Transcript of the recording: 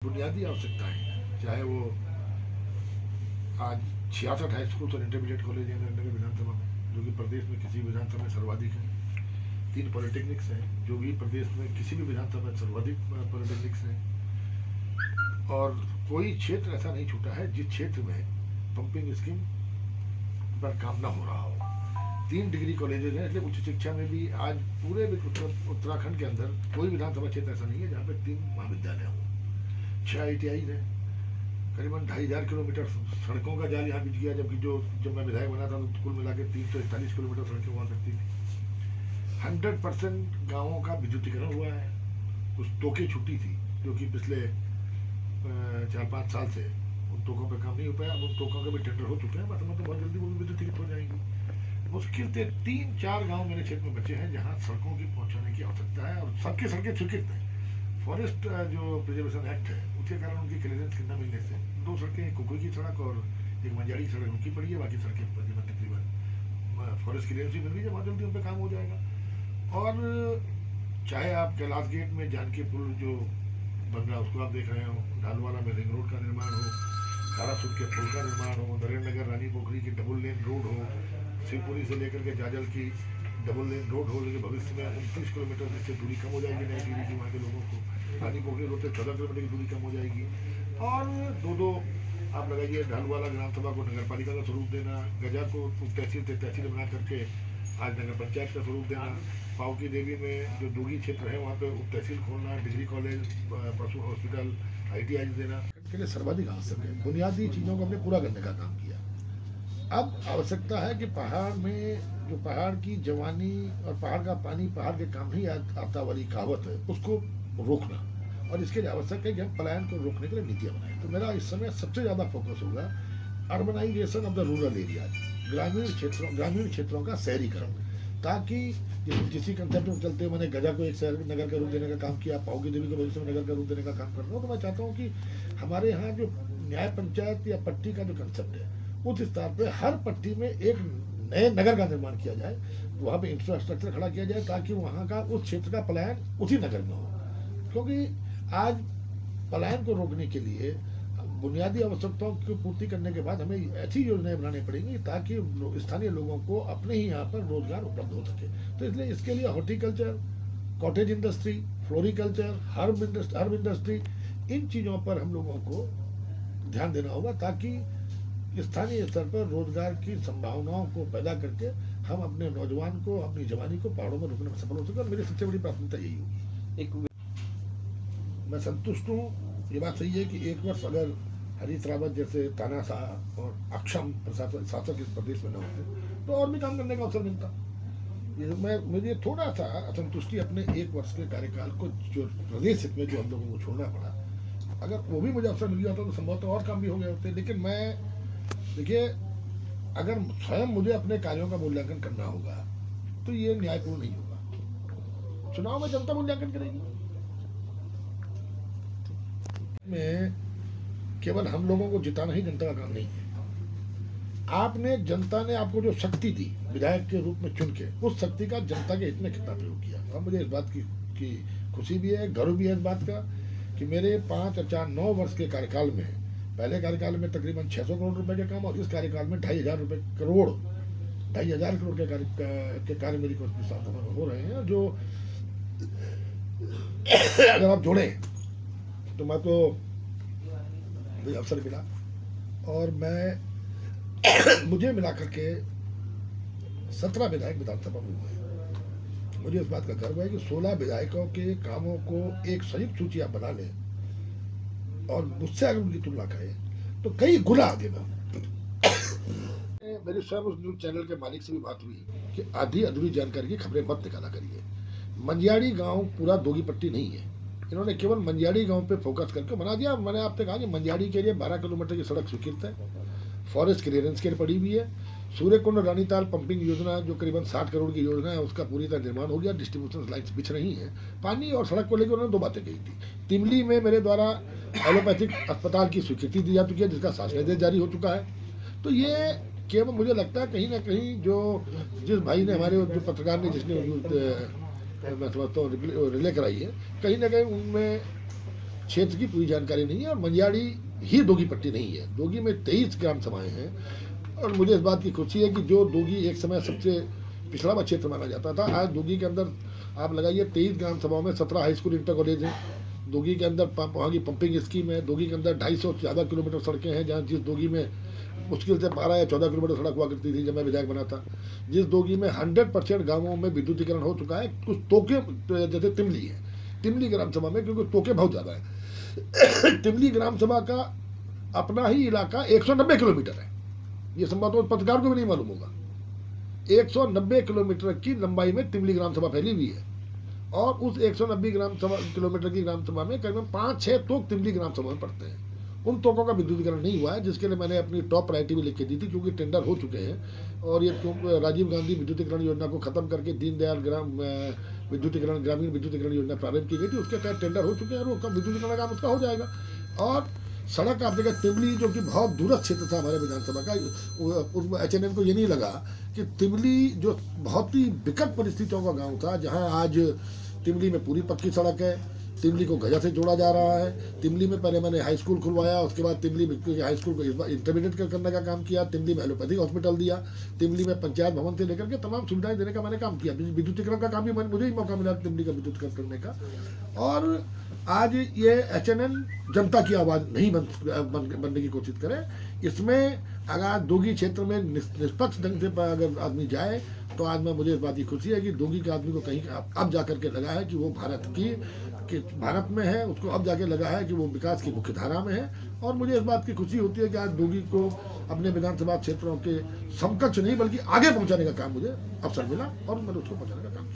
बुनियादी आवश्यकताएं, चाहे वो आज 66 हाई स्कूल और इंटरमीडिएट कॉलेज हैं नगर विधानसभा में, जो कि प्रदेश में किसी विधानसभा में सर्वाधिक है। 3 पॉलिटेक्निक्स हैं, जो भी प्रदेश में किसी भी विधानसभा में सर्वाधिक पॉलिटेक्निक्स हैं। और कोई क्षेत्र ऐसा नहीं छूटा है जिस क्षेत्र में पंपिंग स्कीम पर काम ना हो रहा हो। 3 डिग्री कॉलेजेस हैं, इसलिए उच्च शिक्षा में भी आज पूरे उत्तराखंड के अंदर कोई विधानसभा क्षेत्र ऐसा नहीं है जहाँ पे 3 महाविद्यालय हों। 6 ITI है, करीबन 2500 किलोमीटर सड़कों का जाल यहाँ बिछ गया, जबकि जब मैं विधायक बना था तो कुल मिला के 341 किलोमीटर सड़कें हुआ करती थी। 100% गाँवों का विद्युतीकरण हुआ है। कुछ टोकें छुट्टी थी जो कि पिछले 4-5 साल से उन टोकों पर काम नहीं हो पाया। अब उन टोकों के भी टेंडर हो चुके हैं, बस मतलब बहुत जल्दी वो भी विद्युतीकृत हो जाएंगी। मुश्किल से 3-4 गाँव मेरे क्षेत्र में बचे हैं जहाँ सड़कों की पहुँचाने की आवश्यकता है, और सबकी सड़कें स्वीकृत हैं। फॉरेस्ट जो प्रिजर्वेशन एक्ट है उसके कारण उनकी क्लियरेंस न मिलने से 2 सड़कें, कुकुई की सड़क और एक मंजाड़ी की सड़क रुकी पड़ी है। बाकी सड़कें तकरीबन फॉरेस्ट क्लियरेंस भी मिल रही है, बहुत जल्दी उन पर काम हो जाएगा। और चाहे आप कैलाश गेट में जानकी पुल जो बन रहा है उसको आप देख रहे हो, ढालवाला में रिंग रोड का निर्माण हो, खारासुद के पुल का निर्माण हो, नरेंद्र नगर रानी पोखरी की डबल लेन रोड हो, शिवपुरी से लेकर के जाजल की डबल लेन रोड हो, लेकिन भविष्य में 29 किलोमीटर जिससे दूरी कम हो जाएगी नई टीवी की वहाँ के लोगों को। रानी पोखरी रोड से 14 किलोमीटर की दूरी कम हो जाएगी। और दो आप लगाइए, ढालवाला ग्राम सभा को नगर पालिका का स्वरूप देना, गजा को तहसील बना करके आज नगर पंचायत का स्वरूप देना, पावकी देवी में जो दूगी क्षेत्र है वहाँ पे उप तहसील खोलना, डिग्री कॉलेज, पशु हॉस्पिटल, ITI देना के लिए सर्वाधिक आवश्यक है। बुनियादी चीज़ों को हमने पूरा करने का काम किया। अब आवश्यकता है कि पहाड़ में जो पहाड़ की जवानी और पहाड़ का पानी पहाड़ के काम ही आता वाली कहावत है, उसको रोकना। और इसके लिए आवश्यक है कि हम पलायन को रोकने के लिए नीतियाँ बनाएं। तो मेरा इस समय सबसे ज़्यादा फोकस होगा urbanisation of the rural area, ग्रामीण क्षेत्रों का शहरीकरण, ताकि जिसी कंसेप्ट में चलते हुए मैंने गजा को एक शहर नगर का रूप देने का काम किया, पावकी देवी को भविष्य में नगर का रूप देने का काम कर रहा हूँ। तो मैं चाहता हूँ कि हमारे यहाँ जो न्याय पंचायत या पट्टी का जो कंसेप्ट है, उस स्तर पे हर पट्टी में एक नए नगर का निर्माण किया जाए, वहाँ पे इंफ्रास्ट्रक्चर खड़ा किया जाए, ताकि वहाँ का उस क्षेत्र का पलायन उसी नगर में हो। क्योंकि आज पलायन को रोकने के लिए बुनियादी आवश्यकताओं की पूर्ति करने के बाद हमें ऐसी योजनाएं बनानी पड़ेंगी ताकि स्थानीय लोगों को अपने ही यहाँ पर रोजगार उपलब्ध हो सके। तो इसलिए इसके लिए horticulture, cottage industry, floriculture, herb industry, इन चीज़ों पर हम लोगों को ध्यान देना होगा, ताकि स्थानीय स्तर पर रोजगार की संभावनाओं को पैदा करके हम अपने नौजवान को, अपनी जवानी को पहाड़ों में रोकने में सफल हो सके। और मेरी सबसे बड़ी प्राथमिकता यही होगी। मैं संतुष्ट हूँ, ये बात सही है कि 1 वर्ष अगर हरीश रावत जैसे तानाशाह और अक्षम शासक इस प्रदेश में न होते तो और भी काम करने का अवसर मिलता। मुझे थोड़ा सा असंतुष्टि अपने 1 वर्ष के कार्यकाल को, जो प्रदेश हित में जो हम लोगों को छोड़ना पड़ा, अगर वो भी मुझे अवसर मिल गया होता तो संभवतः और काम भी हो गए होते। लेकिन मैं देखिए, अगर स्वयं मुझे अपने कार्यों का मूल्यांकन करना होगा तो ये न्यायपूर्ण नहीं होगा। चुनाव में जनता मूल्यांकन करेगी। में केवल हम लोगों को जिताना ही जनता का काम नहीं है। आपने, जनता ने आपको जो शक्ति दी विधायक के रूप में चुन के, उस शक्ति का जनता के हित में कितना प्रयोग किया। अब मुझे इस बात की खुशी भी है, गर्व भी है इस बात का कि मेरे 5 और 4 9 वर्ष के कार्यकाल में, पहले कार्यकाल में तकरीबन 600 करोड़ रुपए के काम, और इस कार्यकाल में 2,500 करोड़ के कार्य मेरी साथ हो रहे हैं, जो अगर आप जोड़े तो मैं तो मुझे अवसर मिला, और मुझे मिला करके 17 विधायक विधानसभा में हुए। मुझे इस बात का गर्व है कि 16 विधायकों के कामों को एक संयुक्त सूची आप बना लें और मुझसे अगर उनकी तुलना करें तो कई गुना आगे मैं। मेरे स्वयं उस न्यूज चैनल के मालिक से भी बात हुई कि आधी अधूरी जानकारी की खबरें मत निकाला करिए। मंजियाड़ी गांव पूरा दोगी पट्टी नहीं है, इन्होंने केवल मंजियाड़ी गांव पे फोकस करके बना दिया। मैंने आपसे कहा कि मंजियाड़ी के लिए 12 किलोमीटर की सड़क स्वीकृत है, फॉरेस्ट क्लियरेंस के लिए पड़ी हुई है। सूर्यकुंड रानीताल पंपिंग योजना जो करीबन 60 करोड़ की योजना है, उसका पूरी तरह निर्माण हो गया, डिस्ट्रीब्यूशन लाइन्स बिछ रही हैं। पानी और सड़क को लेकर उन्होंने 2 बातें कही थी। तिमली में मेरे द्वारा एलोपैथिक अस्पताल की स्वीकृति दी जा चुकी है, जिसका शासनादेश जारी हो चुका है। तो ये केवल मुझे लगता है कहीं ना कहीं जिस भाई ने, हमारे जो पत्रकार ने, जिसने मैं समझता हूँ रिले कराई है, कहीं ना कहीं उनमें क्षेत्र की पूरी जानकारी नहीं है, और मंझियाड़ी ही दोगी पट्टी नहीं है। दोगी में 23 ग्राम सभाएं हैं, और मुझे इस बात की खुशी है कि जो दोगी एक समय सबसे पिछड़ा हुआ क्षेत्र माना जाता था, आज दोगी के अंदर आप लगाइए 23 ग्राम सभाओं में 17 हाई स्कूल इंटर कॉलेज हैं। दोगी के अंदर वहाँ की पंपिंग स्कीम है। दोगी के अंदर 250 से ज़्यादा किलोमीटर सड़कें हैं, जहाँ जिस दोगी में मुश्किल से 12 या 14 किलोमीटर सड़क हुआ करती थी जब मैं विधायक बना था। जिस दोगी में 100% गाँवों में विद्युतीकरण हो चुका है। कुछ तोके जैसे तिमली है, तिमली ग्राम सभा में, क्योंकि तोके बहुत ज़्यादा है तिमली ग्राम सभा का अपना ही इलाका 190 किलोमीटर है। ये संभवतः पत्रकार को भी नहीं मालूम होगा। 190 किलोमीटर की लंबाई में तिमली ग्राम सभा फैली हुई है, और उस 190 किलोमीटर की ग्राम सभा में करीबन 5-6 तोक तिमली ग्राम सभा में पड़ते हैं। उन तोकों का विद्युतीकरण नहीं हुआ है, जिसके लिए मैंने अपनी टॉप प्रायोरिटी भी लिख के दी थी, क्योंकि टेंडर हो चुके हैं। और ये राजीव गांधी विद्युतीकरण योजना को खत्म करके दीनदयाल ग्रामीण विद्युतीकरण योजना प्रारंभ की गई थी, उसके तहत टेंडर हो चुके हैं, और उसका विद्युतीकरण काम उसका हो जाएगा। और सड़क आप देखा तिमली, जो कि बहुत दूरस्थ क्षेत्र था हमारे विधानसभा का, HNN को ये नहीं लगा कि तिमली जो बहुत ही विकट परिस्थितियों का गांव था, जहां आज तिमली में पूरी पक्की सड़क है, तिमली को गजा से जोड़ा जा रहा है। तिमली में पहले मैंने हाई स्कूल खुलवाया, उसके बाद तिमली में हाई स्कूल को इंटरमीडिएट करने का काम किया, तिमली में एलोपैथिक हॉस्पिटल दिया, तिमली में पंचायत भवन से लेकर के तमाम सुविधाएं देने का मैंने काम किया। विद्युतीकरण का काम भी मुझे ही मौका मिला तिमली का विद्युतीकरण करने का। और आज ये HNN जनता की आवाज़ नहीं बनने की कोशिश करे। इसमें अगर दोगी क्षेत्र में निष्पक्ष ढंग से अगर आदमी जाए, तो आज मुझे इस बात की खुशी है कि दोगी के आदमी को कहीं अब जा करके लगा है कि वो भारत में है, उसको अब जाके लगा है कि वो विकास की मुख्य धारा में है। और मुझे इस बात की खुशी होती है कि आज दोगी को अपने विधानसभा क्षेत्रों के समकक्ष नहीं बल्कि आगे पहुंचाने का काम मुझे अवसर मिला, और मैंने उसको पहुंचाने का काम किया।